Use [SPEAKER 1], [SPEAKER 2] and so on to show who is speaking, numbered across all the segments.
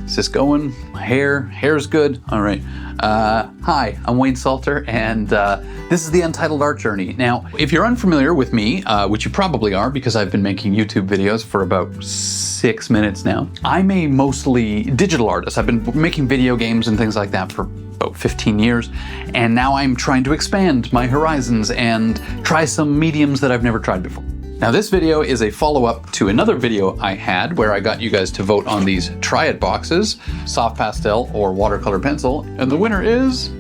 [SPEAKER 1] Is this going? My hair's good. All right. Hi, I'm Wayne Salter, and this is the Untitled Art Journey. Now, if you're unfamiliar with me, which you probably are because I've been making YouTube videos for about 6 minutes now, I'm a mostly digital artist. I've been making video games and things like that for about 15 years, and now I'm trying to expand my horizons and try some mediums that I've never tried before. Now this video is a follow-up to another video I had where I got you guys to vote on these Triad boxes, soft pastel or watercolor pencil, and the winner is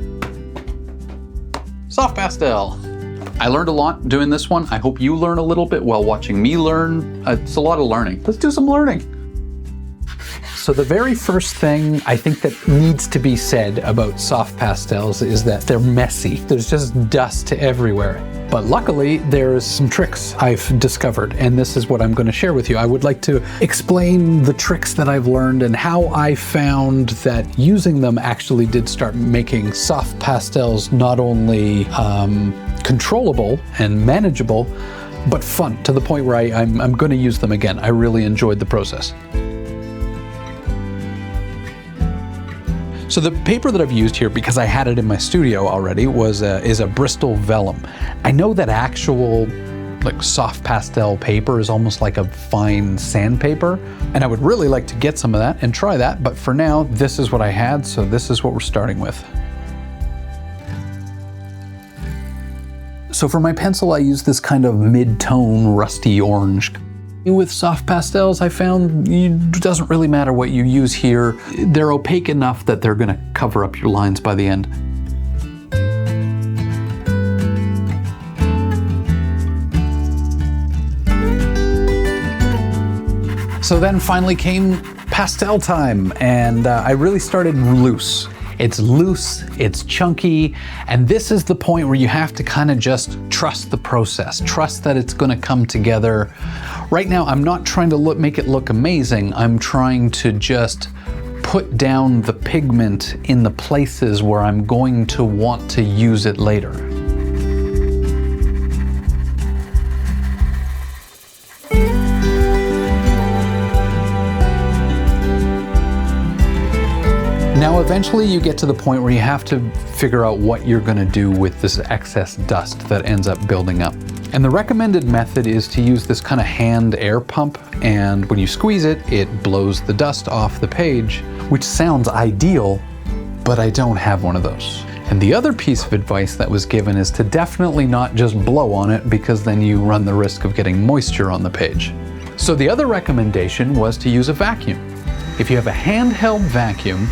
[SPEAKER 1] soft pastel. I learned a lot doing this one. I hope you learn a little bit while watching me learn. It's a lot of learning. Let's do some learning.
[SPEAKER 2] So the very first thing I think that needs to be said about soft pastels is that they're messy. There's just dust everywhere. But luckily, there's some tricks I've discovered, and this is what I'm going to share with you. I would like to explain the tricks that I've learned and how I found that using them actually did start making soft pastels not only controllable and manageable, but fun, to the point where I'm going to use them again. I really enjoyed the process. So the paper that I've used here, because I had it in my studio already, is a Bristol vellum. I know that actual soft pastel paper is almost like a fine sandpaper, and I would really like to get some of that and try that, but for now, this is what I had, so this is what we're starting with. So for my pencil, I use this kind of mid-tone rusty orange. With soft pastels, I found it doesn't really matter what you use here. They're opaque enough that they're gonna cover up your lines by the end. So then finally came pastel time, and I really started loose. It's loose, it's chunky, and this is the point where you have to kind of just trust the process, trust that it's gonna come together. Right now, I'm not trying to make it look amazing, I'm trying to just put down the pigment in the places where I'm going to want to use it later. Now eventually you get to the point where you have to figure out what you're going to do with this excess dust that ends up building up. And the recommended method is to use this kind of hand air pump, and when you squeeze it, it blows the dust off the page, which sounds ideal, but I don't have one of those. And the other piece of advice that was given is to definitely not just blow on it, because then you run the risk of getting moisture on the page. So the other recommendation was to use a vacuum. If you have a handheld vacuum,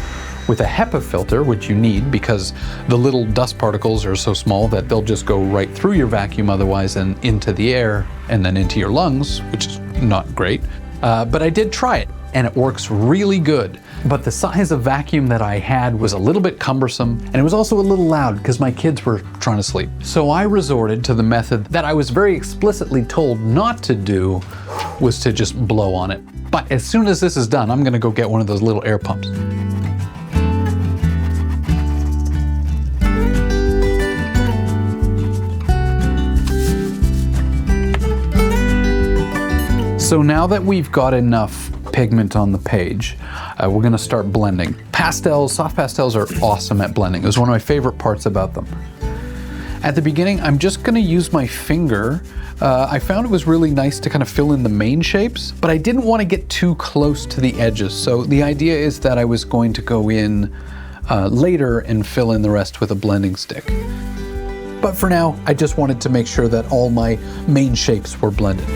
[SPEAKER 2] with a HEPA filter, which you need because the little dust particles are so small that they'll just go right through your vacuum otherwise and into the air and then into your lungs, which is not great. But I did try it and it works really good. But the size of vacuum that I had was a little bit cumbersome, and it was also a little loud because my kids were trying to sleep. So I resorted to the method that I was very explicitly told not to do, was to just blow on it. But as soon as this is done, I'm gonna go get one of those little air pumps. So now that we've got enough pigment on the page, we're gonna start blending. Pastels, soft pastels are awesome at blending. It was one of my favorite parts about them. At the beginning, I'm just gonna use my finger. I found it was really nice to kind of fill in the main shapes, but I didn't want to get too close to the edges. So the idea is that I was going to go in later and fill in the rest with a blending stick. But for now, I just wanted to make sure that all my main shapes were blended.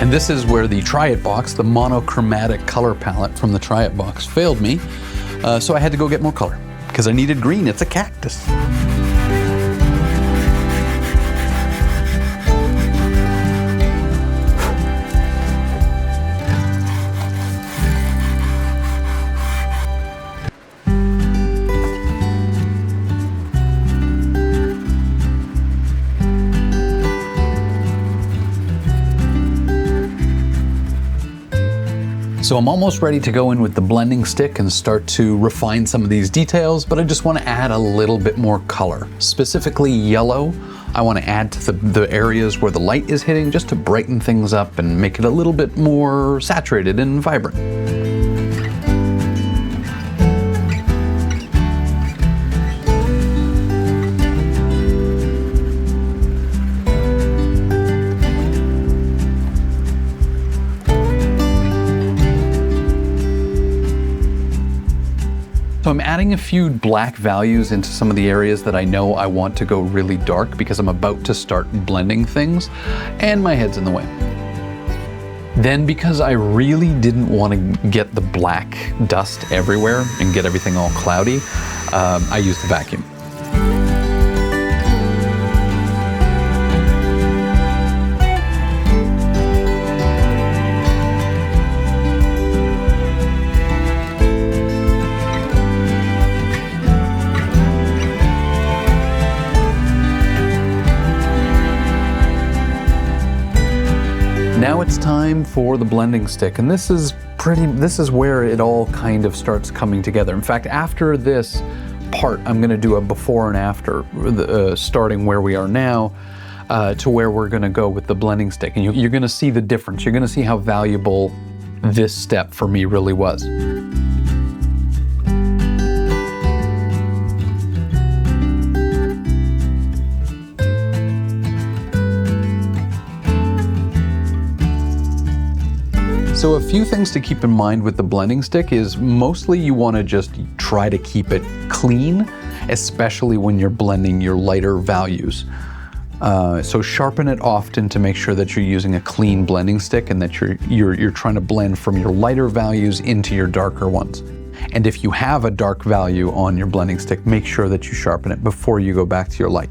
[SPEAKER 2] And this is where the Triad box, the monochromatic color palette from the Triad box, failed me. So I had to go get more color because I needed green. It's a cactus. So I'm almost ready to go in with the blending stick and start to refine some of these details, but I just want to add a little bit more color. Specifically yellow, I want to add to the areas where the light is hitting just to brighten things up and make it a little bit more saturated and vibrant. So I'm adding a few black values into some of the areas that I know I want to go really dark because I'm about to start blending things and my head's in the way. Then, because I really didn't want to get the black dust everywhere and get everything all cloudy, I used the vacuum. Now it's time for the blending stick, and this is where it all kind of starts coming together. In fact, after this part, I'm gonna do a before and after, starting where we are now to where we're gonna go with the blending stick. And you're gonna see the difference. You're gonna see how valuable this step for me really was. So a few things to keep in mind with the blending stick is mostly you want to just try to keep it clean, especially when you're blending your lighter values. So sharpen it often to make sure that you're using a clean blending stick and that you're trying to blend from your lighter values into your darker ones. And if you have a dark value on your blending stick, make sure that you sharpen it before you go back to your light.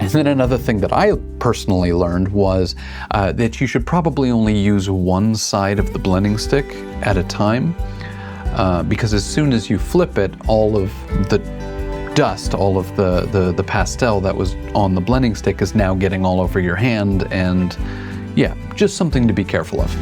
[SPEAKER 2] And then another thing that I personally learned was that you should probably only use one side of the blending stick at a time, because as soon as you flip it, all of the dust, all of the pastel that was on the blending stick is now getting all over your hand, and yeah, just something to be careful of.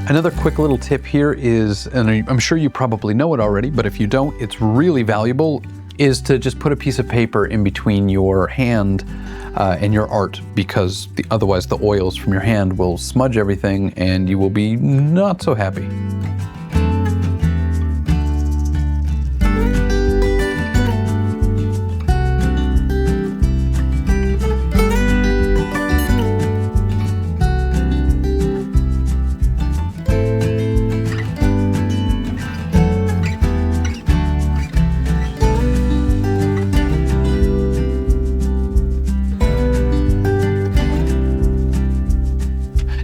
[SPEAKER 2] Another quick little tip here is, and I'm sure you probably know it already, but if you don't, it's really valuable, is to just put a piece of paper in between your hand and your art, because otherwise the oils from your hand will smudge everything and you will be not so happy.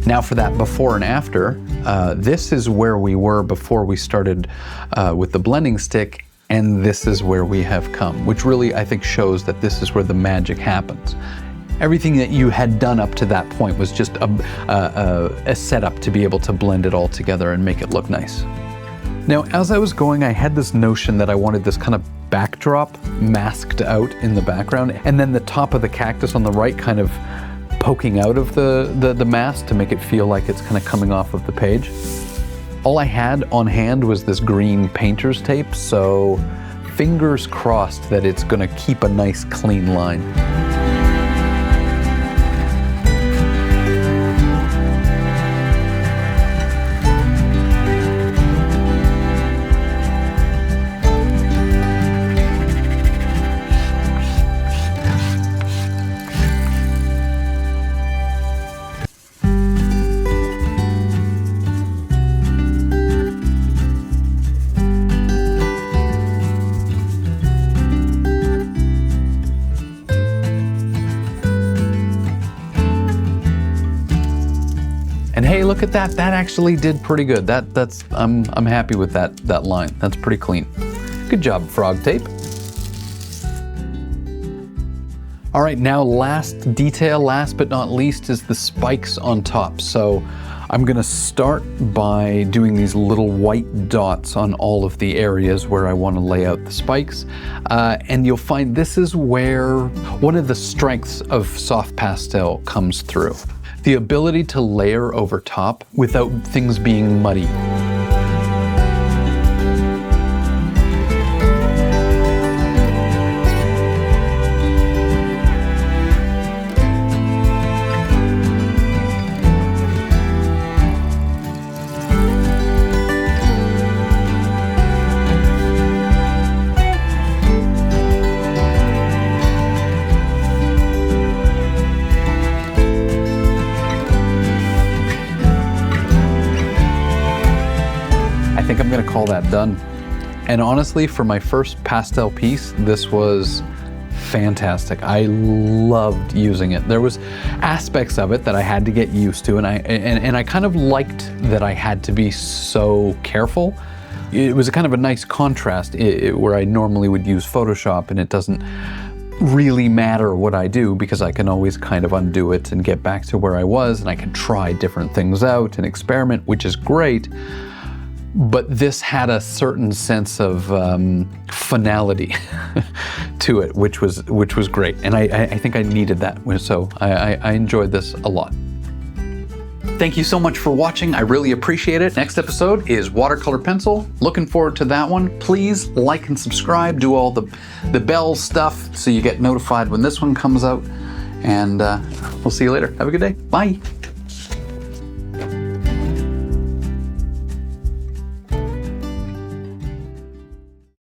[SPEAKER 2] Now for that before and after, this is where we were before we started with the blending stick, and this is where we have come, which really I think shows that this is where the magic happens. Everything that you had done up to that point was just a setup to be able to blend it all together and make it look nice. Now, as I was going, I had this notion that I wanted this kind of backdrop masked out in the background, and then the top of the cactus on the right kind of poking out of the mask to make it feel like it's kind of coming off of the page. All I had on hand was this green painter's tape, so fingers crossed that it's gonna keep a nice clean line. look at that. That actually did pretty good. I'm happy with that line. That's pretty clean. Good job, frog tape. All right, now last detail, last but not least, is the spikes on top. So I'm gonna start by doing these little white dots on all of the areas where I wanna lay out the spikes. And you'll find this is where one of the strengths of soft pastel comes through. The ability to layer over top without things being muddy. I think I'm gonna call that done. And honestly, for my first pastel piece, this was fantastic. I loved using it. There was aspects of it that I had to get used to, and I kind of liked that I had to be so careful. It was a kind of a nice contrast where I normally would use Photoshop, and it doesn't really matter what I do because I can always kind of undo it and get back to where I was, and I can try different things out and experiment, which is great. But this had a certain sense of finality to it, which was great, and I think I needed that. So I enjoyed this a lot. Thank you so much for watching. I really appreciate it. Next episode is watercolor pencil. Looking forward to that one. Please like and subscribe. Do all the bell stuff so you get notified when this one comes out. And we'll see you later. Have a good day. Bye.